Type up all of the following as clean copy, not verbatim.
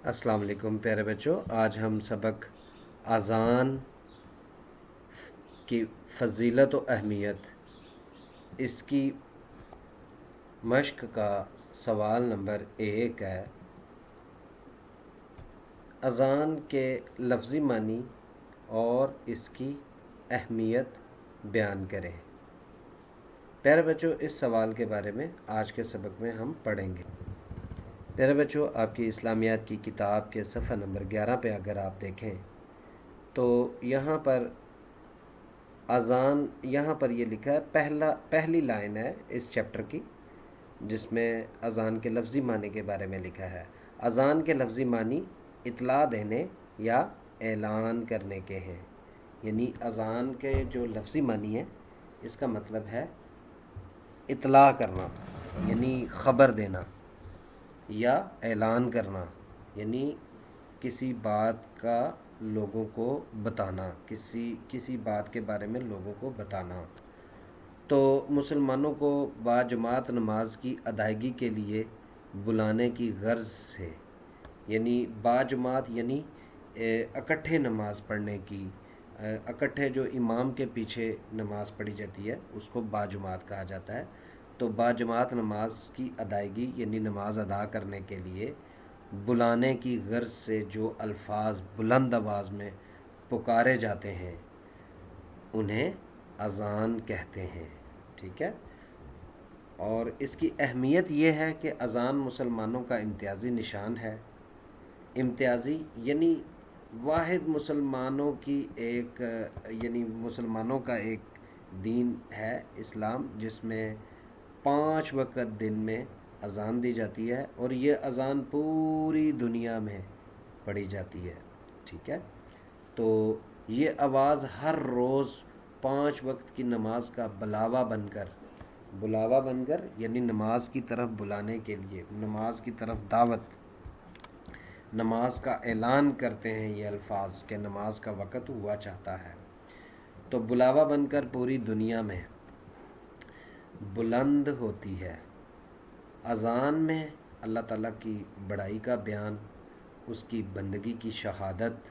अस्सलाम वालेकुम प्यारे बच्चों। आज हम सबक अज़ान की फ़जीलत व अहमियत इसकी मश्क का सवाल नंबर 1 है। अज़ान के लफ्ज़ी मानी और इसकी अहमियत बयान करें। प्यारे बच्चों, इस सवाल के बारे में आज के सबक में हम पढ़ेंगे। प्यारे बच्चों, आपकी इस्लामियात की किताब के सफ़ा नंबर 11 पे अगर आप देखें तो यहाँ पर ये लिखा है, पहली लाइन है इस चैप्टर की, जिसमें अज़ान के लफ्ज़ी मानी के बारे में लिखा है। अज़ान के लफ्ज़ी मानी इतला देने या ऐलान करने के हैं। यानी अज़ान के जो लफ्ज़ी मानी है, इसका मतलब है इतला करना, यानी ख़बर देना, या ऐलान करना, यानी किसी बात का लोगों को बताना, किसी बात के बारे में लोगों को बताना। तो मुसलमानों को बाजमात नमाज की अदायगी के लिए बुलाने की गर्ज से, यानी बाजमात यानी इकट्ठे नमाज पढ़ने की, इकट्ठे जो इमाम के पीछे नमाज पढ़ी जाती है उसको बाजमात कहा जाता है। तो बाजमात नमाज की अदायगी यानी नमाज अदा करने के लिए बुलाने की गर्ज से जो अल्फाज बुलंद आवाज़ में पुकारे जाते हैं उन्हें अज़ान कहते हैं। ठीक है। और इसकी अहमियत ये है कि अज़ान मुसलमानों का इम्तियाज़ी निशान है। इम्तियाज़ी यानी वाहिद मुसलमानों की एक, यानी मुसलमानों का एक दीन है इस्लाम, जिसमें 5 वक्त दिन में अज़ान दी जाती है और ये अज़ान पूरी दुनिया में पढ़ी जाती है। ठीक है। तो ये आवाज़ हर रोज़ 5 वक्त की नमाज का बुलावा बनकर यानी नमाज की तरफ बुलाने के लिए, नमाज की तरफ दावत, नमाज का ऐलान करते हैं ये अल्फाज के नमाज का वक़्त हुआ चाहता है। तो बुलावा बनकर पूरी दुनिया में बुलंद होती है। अज़ान में अल्लाह ताला की बड़ाई का बयान, उसकी बंदगी की शहादत,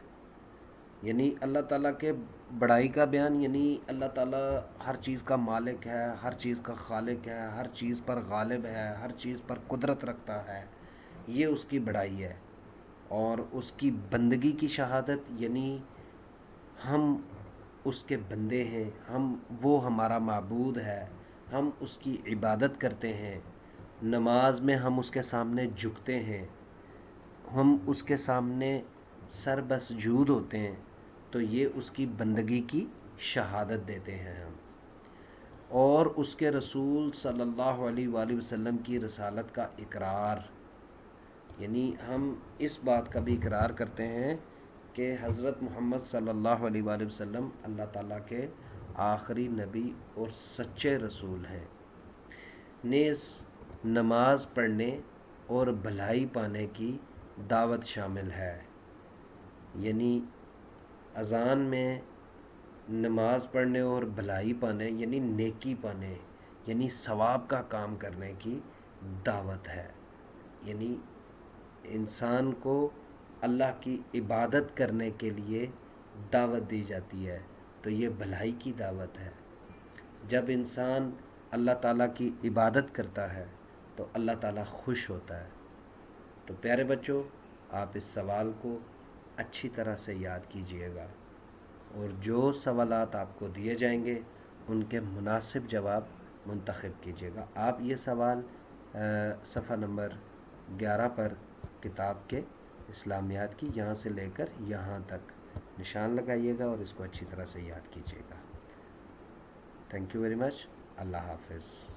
यानी अल्लाह ताला के बड़ाई का बयान, यानी अल्लाह ताला हर चीज़ का मालिक है, हर चीज़ का खालिक है, हर चीज़ पर गालिब है, हर चीज़ पर कुदरत रखता है, ये उसकी बड़ाई है। और उसकी बंदगी की शहादत, यानी हम उसके बंदे हैं, वो हमारा माबूद है, हम उसकी इबादत करते हैं। नमाज में हम उसके सामने झुकते हैं, हम उसके सामने सर बसजूद होते हैं। तो ये उसकी बंदगी की शहादत देते हैं हम। और उसके रसूल सल्लल्लाहु अलैहि वसल्लम की रसालत का इकरार, यानी हम इस बात का भी इकरार करते हैं कि हज़रत मोहम्मद सल्लल्लाहु अलैहि वसल्लम अल्लाह ताला के आखिरी नबी और सच्चे रसूल हैं। नेज़ नमाज पढ़ने और भलाई पाने की दावत शामिल है। यानी अज़ान में नमाज पढ़ने और भलाई पाने, यानी नेकी पाने, यानी सवाब का काम करने की दावत है। यानी इंसान को अल्लाह की इबादत करने के लिए दावत दी जाती है। तो ये भलाई की दावत है। जब इंसान अल्लाह ताला की इबादत करता है तो अल्लाह ताला खुश होता है। तो प्यारे बच्चों, आप इस सवाल को अच्छी तरह से याद कीजिएगा और जो सवालात आपको दिए जाएंगे उनके मुनासिब जवाब मुंतखब कीजिएगा। आप ये सवाल सफ़ा नंबर 11 पर किताब के इस्लामियात की यहाँ से लेकर यहाँ तक निशान लगाइएगा और इसको अच्छी तरह से याद कीजिएगा। Thank you very much. अल्लाह हाफ़िज़।